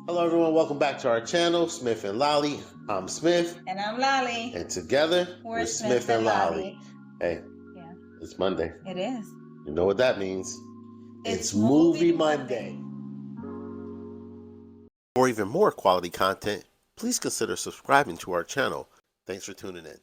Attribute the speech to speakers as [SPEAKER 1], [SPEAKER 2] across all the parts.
[SPEAKER 1] Hello everyone, welcome back to our channel, Smif and Laly. I'm Smif.
[SPEAKER 2] And I'm Laly.
[SPEAKER 1] And together, we're Smif and Laly. Hey,
[SPEAKER 2] yeah,
[SPEAKER 1] it's Monday.
[SPEAKER 2] it is.
[SPEAKER 1] You know what that means.
[SPEAKER 2] It's
[SPEAKER 1] Movie Monday. For even more quality content, please consider subscribing to our channel. Thanks for tuning in.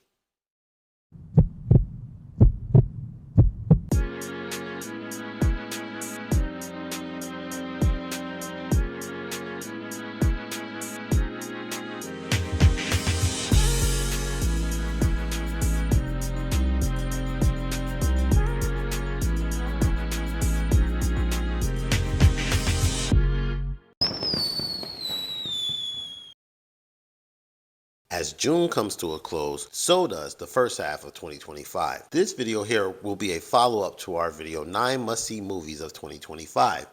[SPEAKER 1] As June comes to a close, so does the first half of 2025. This video here will be a follow-up to our video 9 must-see movies of 2025.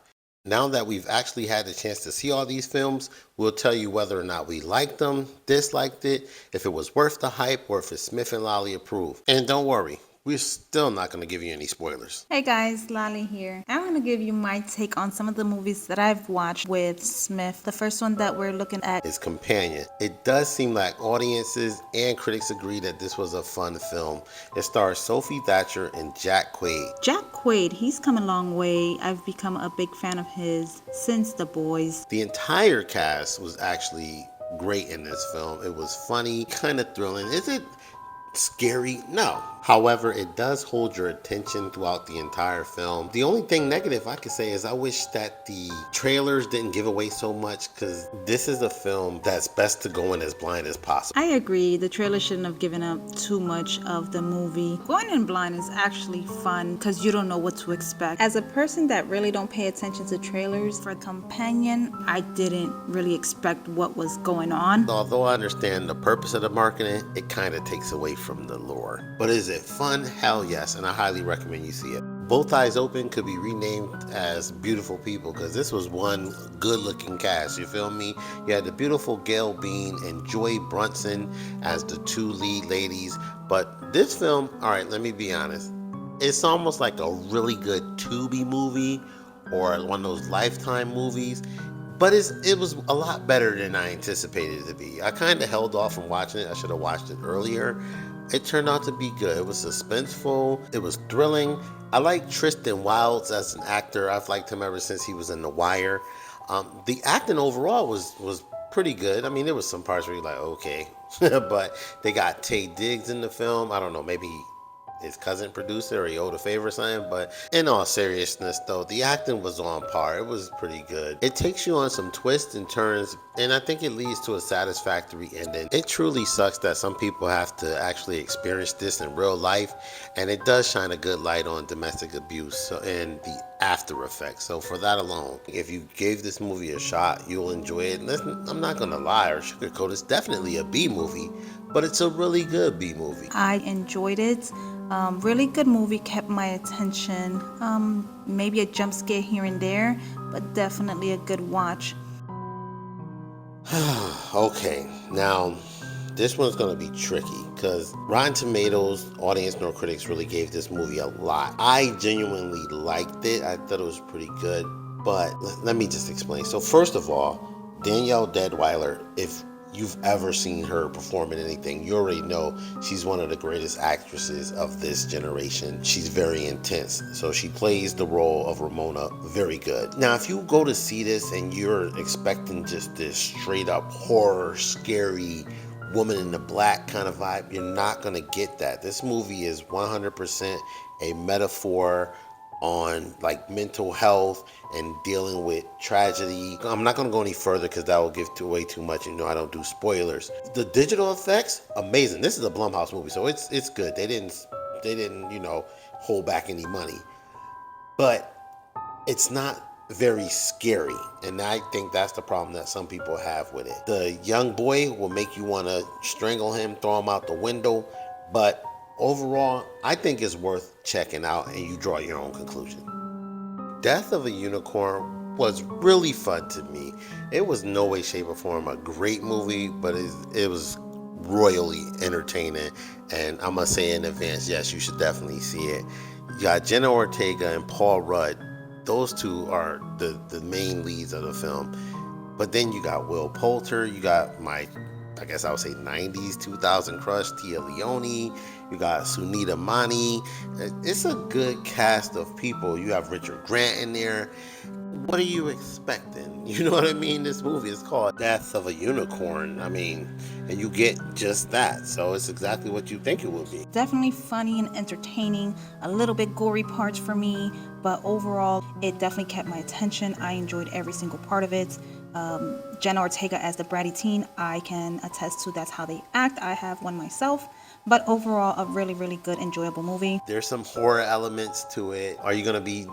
[SPEAKER 1] Now that we've actually had the chance to see all these films, we'll tell you whether or not we liked them, disliked it, if it was worth the hype, or if it's Smif and Laly approved. And don't worry, we're still not going to give you any spoilers.
[SPEAKER 2] Hey guys, Laly here. I'm going to give you my take on some of the movies that I've watched with Smif. The first one that we're looking at
[SPEAKER 1] is Companion. It does seem like audiences and critics agree that this was a fun film. It stars Sophie Thatcher and Jack Quaid.
[SPEAKER 2] Jack Quaid, he's come a long way. I've become a big fan of his since The Boys.
[SPEAKER 1] The entire cast was actually great in this film. It was funny, kind of thrilling. Is it scary? No. However, it does hold your attention throughout the entire film. The only thing negative I could say is I wish that the trailers didn't give away so much, because this is a film that's best to go in as blind as possible.
[SPEAKER 2] I agree. The trailer shouldn't have given up too much of the movie. Going in blind is actually fun because you don't know what to expect. As a person that really don't pay attention to trailers, for Companion, I didn't really expect what was going on.
[SPEAKER 1] Although I understand the purpose of the marketing, it kind of takes away from the lore. But is it fun? Hell yes, and I highly recommend you see it. Both Eyes Open could be renamed as Beautiful People, because this was one good looking cast, you feel me? You had the beautiful Gail Bean and Joy Brunson as the two lead ladies. But this film, alright, let me be honest, it's almost like a really good Tubi movie or one of those Lifetime movies. But it was a lot better than I anticipated it to be. I kind of held off from watching it. I should have watched it earlier. It turned out to be good. It was suspenseful. It was thrilling. I like Tristan Wilds as an actor. I've liked him ever since he was in The Wire. The acting overall was pretty good. I mean, there was some parts where you're like, okay. But they got Taye Diggs in the film. I don't know, maybe his cousin producer or he owed a favor or something. But in all seriousness though, the acting was on par. It was pretty good. It takes you on some twists and turns, and I think it leads to a satisfactory ending. It truly sucks that some people have to actually experience this in real life, and it does shine a good light on domestic abuse and the after effects. So for that alone, if you gave this movie a shot, you'll enjoy it. Listen, I'm not gonna lie or sugarcoat, it's definitely a B movie, but it's a really good B movie.
[SPEAKER 2] I enjoyed it. Really good movie, kept my attention. Maybe a jump scare here and there, but definitely a good watch.
[SPEAKER 1] Okay, now this one's gonna be tricky because Rotten Tomatoes audience nor critics really gave this movie a lot. I genuinely liked it. I thought it was pretty good, but let me just explain. So first of all, Danielle Deadwyler, if you've ever seen her perform in anything, you already know she's one of the greatest actresses of this generation. She's very intense, so she plays the role of Ramona very good. Now, if you go to see this and you're expecting just this straight up horror, scary woman in the black kind of vibe, you're not gonna get that. This movie is 100% a metaphor on like mental health and dealing with tragedy. I'm not going to go any further because that will give away too much. You know, I don't do spoilers. The digital effects, amazing. This is a Blumhouse movie, so it's good. They didn't hold back any money, but it's not very scary, and I think that's the problem that some people have with it. The young boy will make you want to strangle him, throw him out the window, but overall, I think it's worth checking out, and you draw your own conclusion. Death of a Unicorn was really fun to me. It was no way, shape, or form a great movie, but it was royally entertaining, and I must say in advance, yes, you should definitely see it. You got Jenna Ortega and Paul Rudd. Those two are the main leads of the film. But then you got Will Poulter, you got my, I guess I would say 90s, 2000 crush, Tia Leone, you got Sunita Mani. It's a good cast of people. You have Richard Grant in there. What are you expecting? You know what I mean? This movie is called Death of a Unicorn. I mean, and you get just that. So it's exactly what you think it would be.
[SPEAKER 2] Definitely funny and entertaining, a little bit gory parts for me, but overall, it definitely kept my attention. I enjoyed every single part of it. Jenna Ortega as the bratty teen, I can attest to that's how they act. I have one myself. But overall, a really, really good, enjoyable movie.
[SPEAKER 1] There's some horror elements to it. Are you going to be,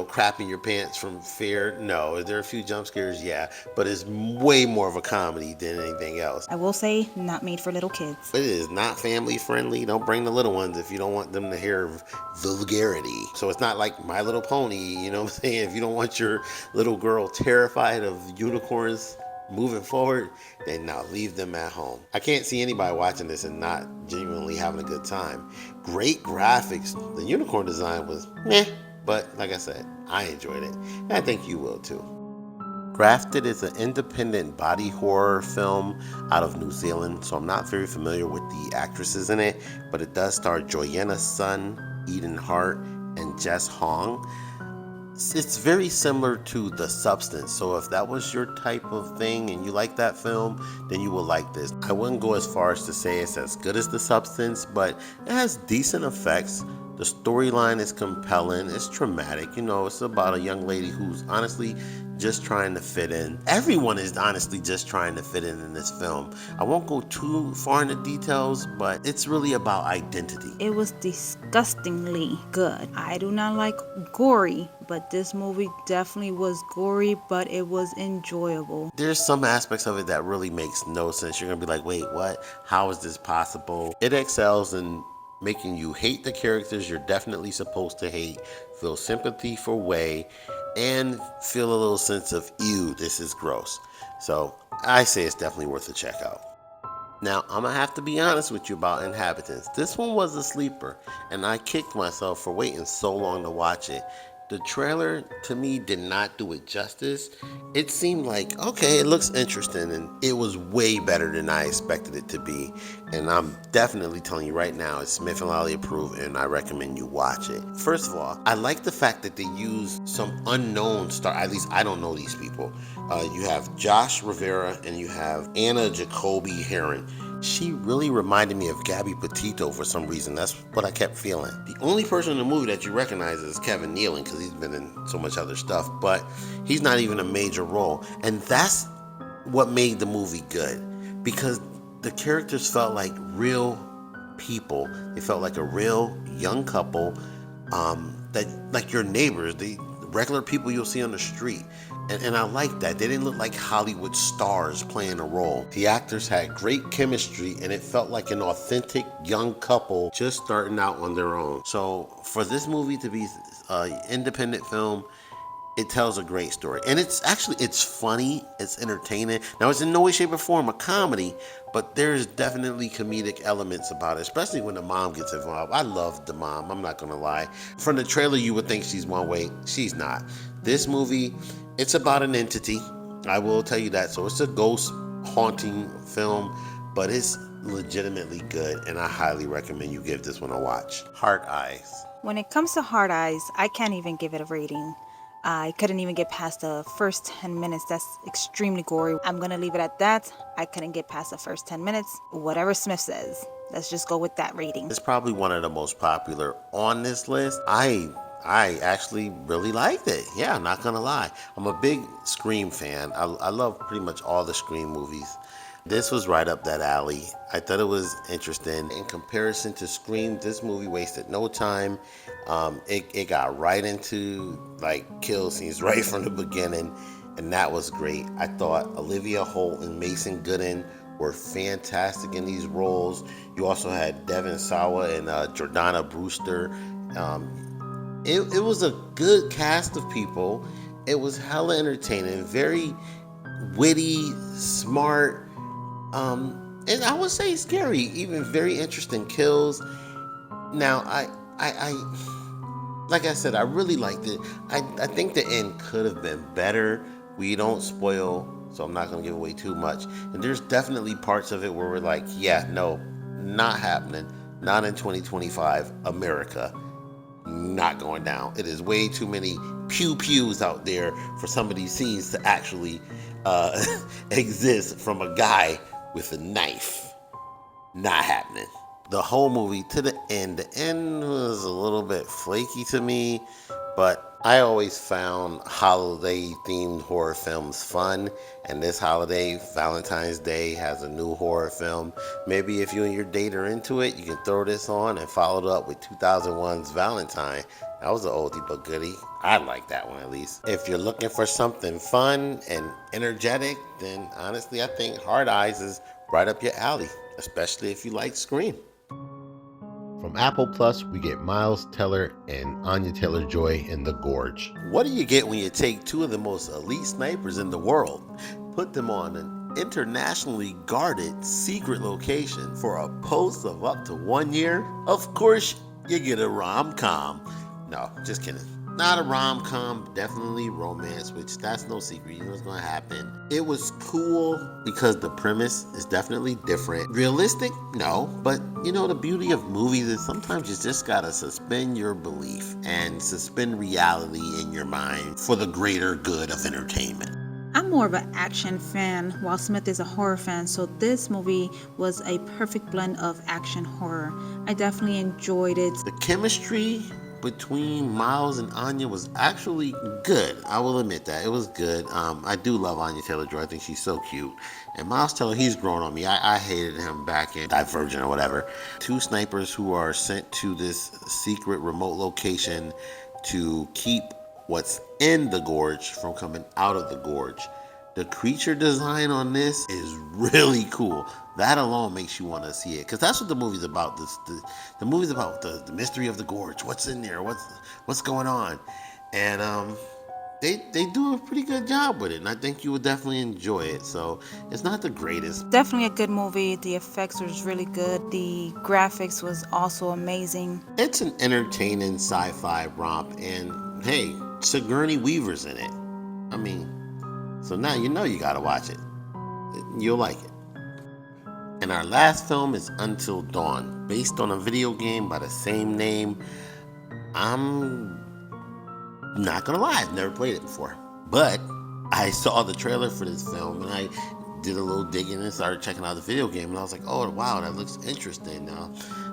[SPEAKER 1] crapping your pants from fear? No. Is there a few jump scares? Yeah. But it's way more of a comedy than anything else.
[SPEAKER 2] I will say, not made for little kids.
[SPEAKER 1] It is not family friendly. Don't bring the little ones if you don't want them to hear vulgarity. So it's not like My Little Pony, you know what I'm saying? If you don't want your little girl terrified of unicorns moving forward, then now leave them at home. I can't see anybody watching this and not genuinely having a good time. Great graphics. The unicorn design was meh, but like I said, I enjoyed it. And I think you will too. Grafted is an independent body horror film out of New Zealand, so I'm not very familiar with the actresses in it, but it does star Joanna Sun, Eden Hart, and Jess Hong. It's very similar to The Substance, so if that was your type of thing and you like that film, then you will like this. I wouldn't go as far as to say it's as good as The Substance, but it has decent effects. The storyline is compelling. It's traumatic. It's about a young lady who's honestly just trying to fit in. Everyone is honestly just trying to fit in this film. I won't go too far into details, but it's really about identity.
[SPEAKER 2] It was disgustingly good. I do not like gory, but this movie definitely was gory, but it was enjoyable.
[SPEAKER 1] There's some aspects of it that really makes no sense. You're gonna be like, wait, what? How is this possible? It excels in making you hate the characters you're definitely supposed to hate, feel sympathy for Wei, and feel a little sense of, ew, this is gross. So I say it's definitely worth a check out. Now, I'm gonna have to be honest with you about Inhabitants. This one was a sleeper, and I kicked myself for waiting so long to watch it. The trailer, to me, did not do it justice. It seemed like, okay, it looks interesting, and it was way better than I expected it to be. And I'm definitely telling you right now, it's Smif and Laly approved, and I recommend you watch it. First of all, I like the fact that they use some unknown star. At least I don't know these people. You have Josh Rivera and you have Anna Jacoby Heron. She really reminded me of Gabby Petito for some reason. That's what I kept feeling. The only person in the movie that you recognize is Kevin Nealon because he's been in so much other stuff, but he's not even a major role. And that's what made the movie good, because the characters felt like real people. They felt like a real young couple, that like your neighbors, the regular people you'll see on the street. And I like that. They didn't look like Hollywood stars playing a role. The actors had great chemistry, and it felt like an authentic young couple just starting out on their own. So for this movie to be an independent film, it tells a great story. And it's funny, it's entertaining. Now, it's in no way, shape, or form a comedy, but there's definitely comedic elements about it, especially when the mom gets involved. I love the mom, I'm not gonna lie. From the trailer, you would think she's one way. She's not. This movie, it's about an entity. I will tell you that. So it's a ghost haunting film, but it's legitimately good, and I highly recommend you give this one a watch. Heart Eyes.
[SPEAKER 2] When it comes to Hard Eyes, I can't even give it a rating. I couldn't even get past the first 10 minutes. That's extremely gory. I'm gonna leave it at that. I couldn't get past the first 10 minutes. Whatever Smif says, let's just go with that rating.
[SPEAKER 1] It's probably one of the most popular on this list. I actually really liked it. Yeah, I'm not gonna lie. I'm a big Scream fan. I love pretty much all the Scream movies. This was right up that alley. I thought it was interesting. In comparison to Scream, this movie wasted no time. It got right into like kill scenes right from the beginning, and that was great. I thought Olivia Holt and Mason Gooden were fantastic in these roles. You also had Devin Sawa and Jordana Brewster. It was a good cast of people. It was hella entertaining, very witty, smart, and I would say scary, even very interesting kills. Now, I like I said, I really liked it. I think the end could have been better. We don't spoil so I'm not going to give away too much. And there's definitely parts of it where we're like, yeah, no, not happening. Not in 2025 America. Not going down. It is way too many pew pews out there for some of these scenes to actually exist from a guy with a knife. Not happening. The whole movie to the end was a little bit flaky to me, but I always found holiday themed horror films fun, and this holiday, Valentine's Day, has a new horror film. Maybe if you and your date are into it, you can throw this on and follow it up with 2001's Valentine. That was an oldie but goodie. I like that one at least. If you're looking for something fun and energetic, then honestly I think Hard Eyes is right up your alley, especially if you like Scream. From Apple Plus, we get Miles Teller and Anya Taylor-Joy in The Gorge. What do you get when you take two of the most elite snipers in the world, put them on an internationally guarded secret location for a post of up to 1 year? Of course, you get a rom-com. No, just kidding. Not a rom-com, definitely romance, which that's no secret. You know what's going to happen. It was cool because the premise is definitely different. Realistic? No. But you know, the beauty of movies is sometimes you just got to suspend your belief and suspend reality in your mind for the greater good of entertainment.
[SPEAKER 2] I'm more of an action fan, while Smith is a horror fan, so this movie was a perfect blend of action horror. I definitely enjoyed it.
[SPEAKER 1] The chemistry between Miles and Anya was actually good. I will admit that. It was good. I do love Anya Taylor-Joy. I think she's so cute. And Miles Teller, he's grown on me. I hated him back in Divergent or whatever. Two snipers who are sent to this secret remote location to keep what's in the gorge from coming out of the gorge. The creature design on this is really cool. That alone makes you want to see it, because that's what the movie's about. The movie's about the mystery of the gorge. What's in there? What's going on? And they do a pretty good job with it, and I think you would definitely enjoy it. So it's not the greatest.
[SPEAKER 2] Definitely a good movie. The effects was really good. The graphics was also amazing.
[SPEAKER 1] It's an entertaining sci-fi romp, and hey, Sigourney Weaver's in it. I mean, so now you know you gotta watch it. You'll like it. And our last film is Until Dawn, based on a video game by the same name. I'm not gonna lie, I've never played it before, but I saw the trailer for this film and I did a little digging and started checking out the video game, and I was like, oh wow, that looks interesting.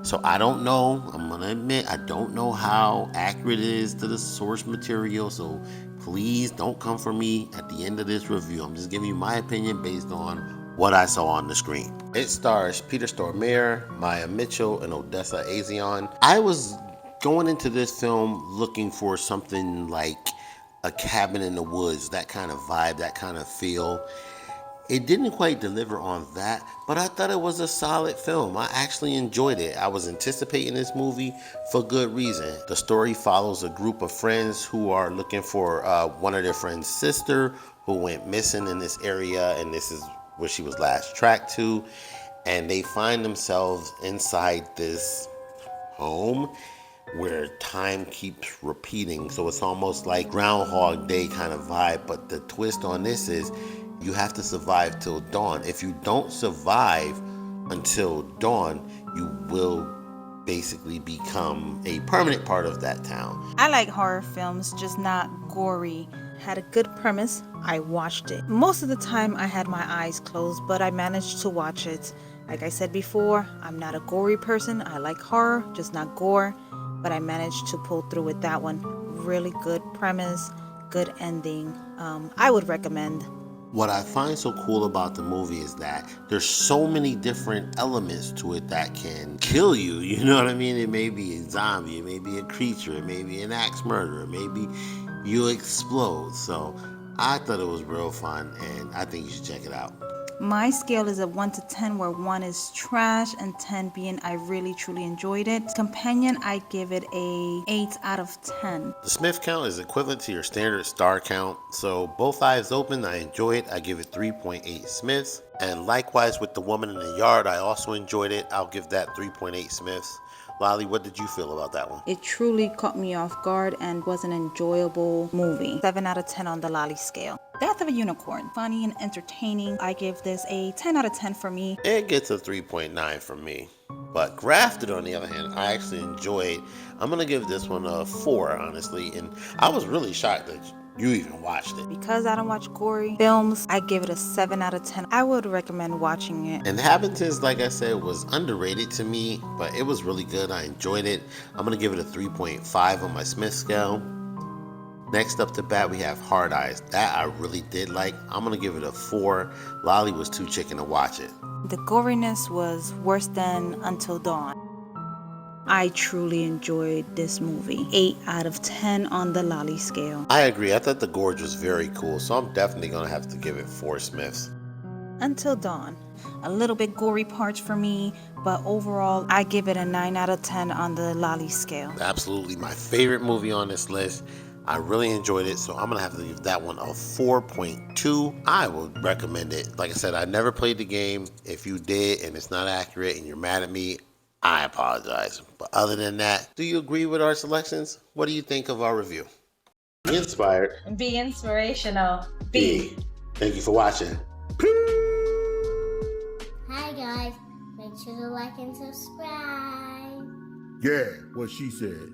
[SPEAKER 1] So I don't know, I'm gonna admit, I don't know how accurate it is to the source material, so please don't come for me at the end of this review. I'm just giving you my opinion based on what I saw on the screen. It stars Peter Stormare, Maya Mitchell, and Odessa Azion. I was going into this film looking for something like a cabin in the woods, that kind of vibe, that kind of feel. It didn't quite deliver on that, but I thought it was a solid film. I actually enjoyed it. I was anticipating this movie for good reason. The story follows a group of friends who are looking for one of their friend's sister who went missing in this area, and this is where she was last tracked to. And they find themselves inside this home where time keeps repeating. So it's almost like Groundhog Day kind of vibe, but the twist on this is you have to survive till dawn. If you don't survive until dawn, you will basically become a permanent part of that town.
[SPEAKER 2] I like horror films, just not gory. Had a good premise, I watched it. Most of the time I had my eyes closed, but I managed to watch it. Like I said before, I'm not a gory person. I like horror, just not gore, but I managed to pull through with that one. Really good premise, good ending. I would recommend.
[SPEAKER 1] What I find so cool about the movie is that there's so many different elements to it that can kill you. You know what I mean? It may be a zombie, it may be a creature, it may be an axe murderer, maybe you explode. So I thought it was real fun, and I think you should check it out.
[SPEAKER 2] My scale is a 1 to 10, where 1 is trash and 10 being I really truly enjoyed it. Companion, I give it a 8 out of 10.
[SPEAKER 1] The Smif count is equivalent to your standard star count, so both eyes open, I enjoy it. I give it 3.8 Smiths. And likewise with The Woman in the Yard, I also enjoyed it. I'll give that 3.8 Smiths. Laly, what did you feel about that one?
[SPEAKER 2] It truly caught me off guard and was an enjoyable movie. 7 out of 10 on the Laly scale. Death of a Unicorn, funny and entertaining. I give this a 10 out of 10 for me.
[SPEAKER 1] It gets a 3.9 from me. But Grafted, on the other hand, I actually enjoyed. I'm going to give this one a 4, honestly. And I was really shocked that you even watched it.
[SPEAKER 2] Because I don't watch gory films, I give it a 7 out of 10. I would recommend watching it.
[SPEAKER 1] And Habitants, like I said, was underrated to me, but it was really good. I enjoyed it. I'm going to give it a 3.5 on my Smith scale. Next up to bat, we have Hard Eyes. That I really did like. I'm going to give it a 4. Laly was too chicken to watch it.
[SPEAKER 2] The goriness was worse than Until Dawn. I truly enjoyed this movie. 8 out of 10 on the Laly scale.
[SPEAKER 1] I agree. I thought the gorge was very cool, so I'm definitely going to have to give it 4 Smiths.
[SPEAKER 2] Until Dawn. A little bit gory parts for me, but overall, I give it a 9 out of 10 on the Laly scale.
[SPEAKER 1] Absolutely my favorite movie on this list. I really enjoyed it, so I'm going to have to give that one a 4.2. I would recommend it. Like I said, I never played the game. If you did and it's not accurate and you're mad at me, I apologize. But other than that, do you agree with our selections? What do you think of our review? Be inspired.
[SPEAKER 3] Be inspirational.
[SPEAKER 1] Be. Thank you for watching.
[SPEAKER 4] Hi guys, make sure to like and subscribe.
[SPEAKER 5] Yeah, what she said.